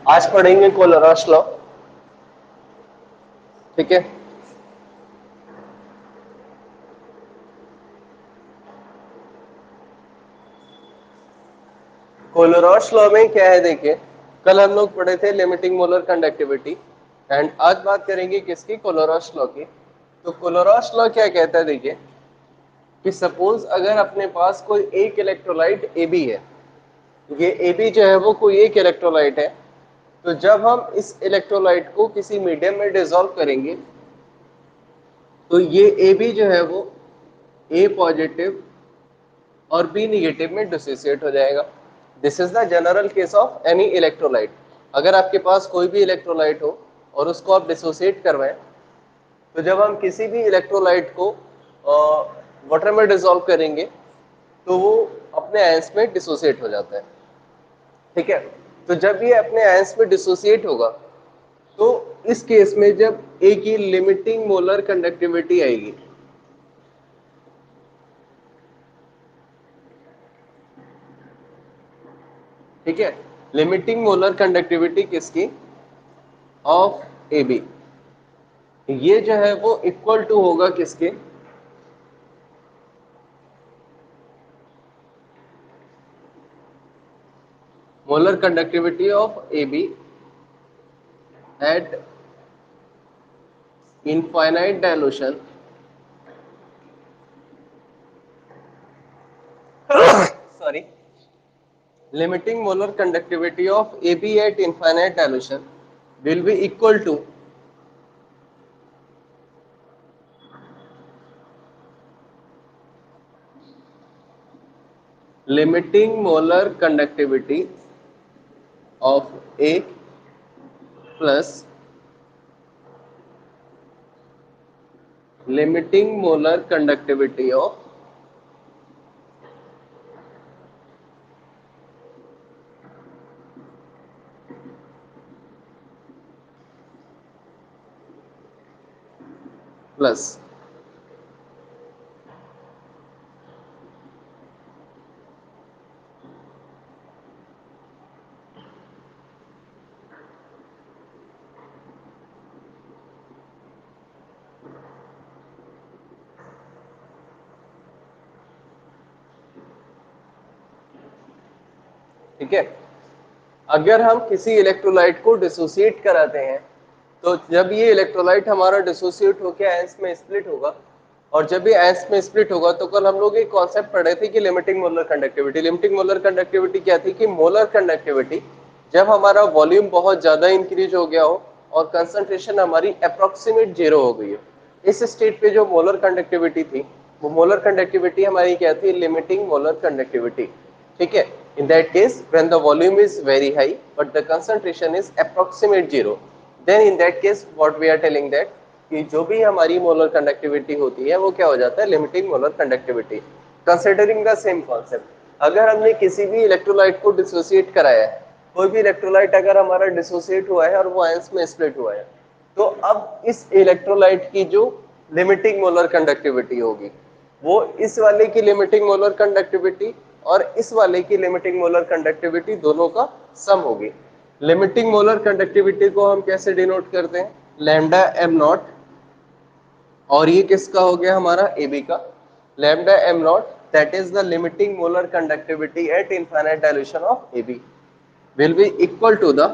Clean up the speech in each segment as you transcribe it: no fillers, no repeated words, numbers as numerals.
आज पढ़ेंगे कोलोरॉस लॉ। ठीक है, कोलोरॉस लॉ में क्या है देखिए, कल हम लोग पढ़े थे लिमिटिंग मोलर कंडक्टिविटी एंड आज बात करेंगे किसकी, कोलोरॉस लॉ की। तो कोलोरॉस लॉ क्या कहता है देखिए कि सपोज अगर अपने पास कोई एक इलेक्ट्रोलाइट AB है, ये AB जो है वो कोई एक इलेक्ट्रोलाइट है, तो जब हम इस इलेक्ट्रोलाइट को किसी मीडियम में डिसॉल्व करेंगे तो ये AB जो है वो A पॉजिटिव और B निगेटिव में डिसोसिएट हो जाएगा। This is the general case of any electrolyte. अगर आपके पास कोई भी इलेक्ट्रोलाइट हो और उसको आप डिसोसिएट करवाएं, तो जब हम किसी भी इलेक्ट्रोलाइट को वाटर में डिसॉल्व करेंगे तो वो अपने आयंस में डिसोसिएट हो जाता है। ठीक है, तो जब ये अपने आयंस में डिसोसिएट होगा तो इस केस में जब ए की लिमिटिंग मोलर कंडक्टिविटी आएगी, ठीक है, लिमिटिंग मोलर कंडक्टिविटी किसकी, ऑफ ए बी, ये जो है वो इक्वल टू होगा किसके, molar conductivity of A B at infinite dilution sorry, limiting molar conductivity of AB at infinite dilution will be equal to limiting molar conductivity of A plus limiting molar conductivity of plus। ठीक है, अगर हम किसी electrolyte को dissociate कराते हैं तो जब ये इलेक्ट्रोलाइट हमारा डिसोसिएट होकर आयंस में स्प्लिट होगा, और जब ये आयंस में स्प्लिट होगा तो कल हम लोग एक कॉन्सेप्ट पढ़े थे कि limiting molar conductivity. Limiting molar conductivity क्या थी कि मोलर कंडक्टिविटी जब हमारा वॉल्यूम बहुत ज्यादा इंक्रीज हो गया हो और कंसंट्रेशन हमारी अप्रोक्सीमेट जीरो हो गई हो, इस स्टेट पे जो मोलर कंडक्टिविटी थी वो मोलर कंडक्टिविटी हमारी क्या थी, लिमिटिंग मोलर कंडक्टिविटी। ठीक है, in that case when the volume is very high but the concentration is approximate zero, then in that case what we are telling that कि जो भी हमारी मोलर कंडक्टिविटी होती है वो क्या हो जाता है, limiting molar conductivity. Considering the same concept, अगर हमने किसी भी इलेक्ट्रोलाइट को डिसोसिएट कराया है, कोई भी इलेक्ट्रोलाइट अगर हमारा डिसोसिएट हुआ है और वो आयंस में स्प्लिट हुआ है, तो अब इस इलेक्ट्रोलाइट की जो लिमिटिंग मोलर कंडक्टिविटी होगी वो इस वाले की लिमिटिंग मोलर कंडक्टिविटी और इस वाले की लिमिटिंग मोलर कंडक्टिविटी दोनों का सम होगी। लिमिटिंग मोलर कंडक्टिविटी को हम कैसे डिनोट करते हैं, लैम्डा एम नॉट, और ये किसका हो गया हमारा ए बी का, lambda M not that is the limiting molar conductivity at infinite dilution of A B will be equal to the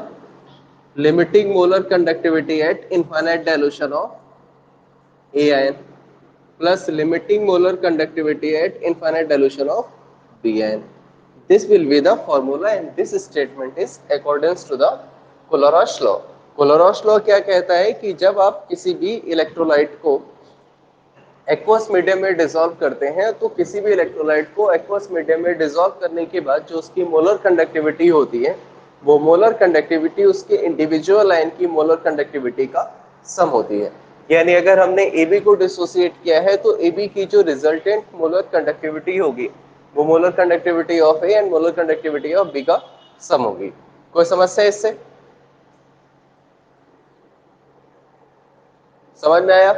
limiting molar conductivity at infinite dilution of A ion plus limiting molar conductivity at infinite dilution of B ion. This will be the formula and this statement is accordance to the Kohlrausch law. Kohlrausch law क्या कहता है कि जब आप किसी भी electrolyte को aqueous medium में डिसॉल्व करते हैं तो किसी भी इलेक्ट्रोलाइट को एक्वस मीडियम में डिसॉल्व करने के बाद जो उसकी मोलर कंडक्टिविटी होती है वो मोलर कंडक्टिविटी उसके इंडिविजुअल आयन की मोलर कंडक्टिविटी का सम होती है। यानी अगर हमने AB को डिसोसिएट किया है तो AB की जो रिजल्टेंट मोलर कंडक्टिविटी होगी वो molar conductivity of A and molar conductivity of B का सम होगी। कोई समस्या इससे? समझ में आया?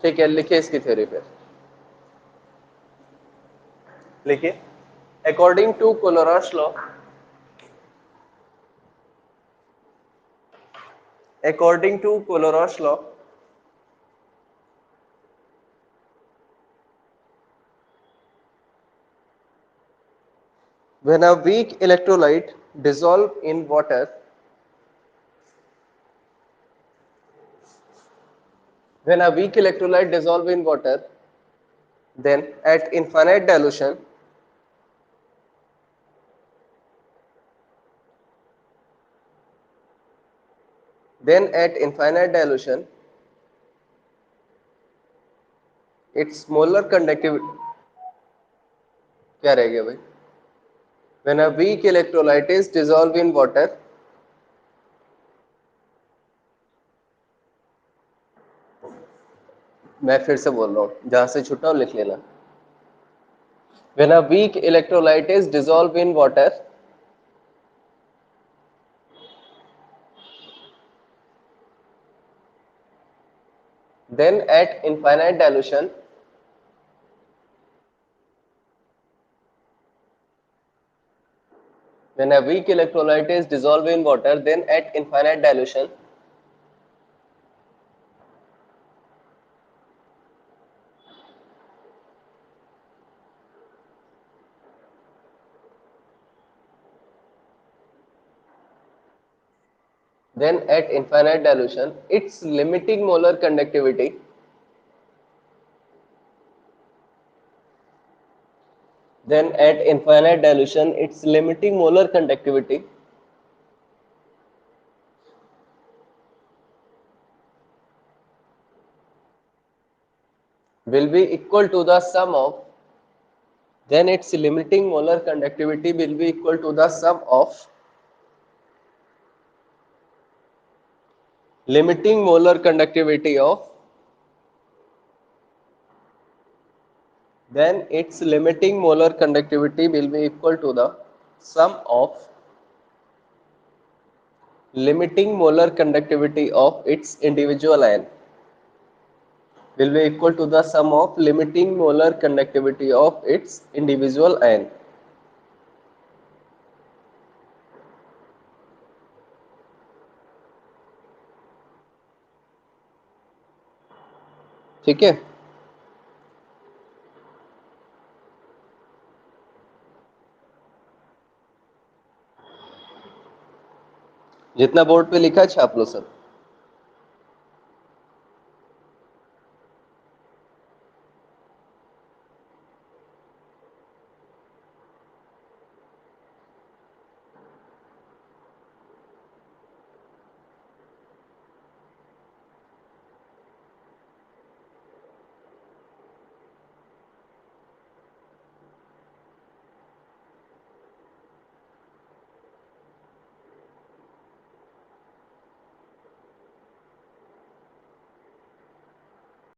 ठीक है, लिखिए इसकी थ्योरी पे। लिखिए, according to Kohlrausch's law, according to Color's law, when a weak electrolyte dissolve in water, when a weak electrolyte dissolve in water, then at infinite dilution, then at infinite dilution, its molar conductivity क्या रह गया भाई? When a weak electrolyte is dissolved in water, मैं फिर से बोल रहा हूँ, जहां से छुटा हूं लिख लेना। When a weak electrolyte is dissolved in water, then at infinite dilution, when a weak electrolyte is dissolved in water, then at infinite dilution, then at infinite dilution, its limiting molar conductivity then at infinite dilution, its limiting molar conductivity will be equal to the sum of, then its limiting molar conductivity will be equal to the sum of limiting molar conductivity of, then its limiting molar conductivity will be equal to the sum of limiting molar conductivity of its individual ion will be equal to the sum of limiting molar conductivity of its individual ion. ठीक है, जितना board पे लिखा है छाप लो सब।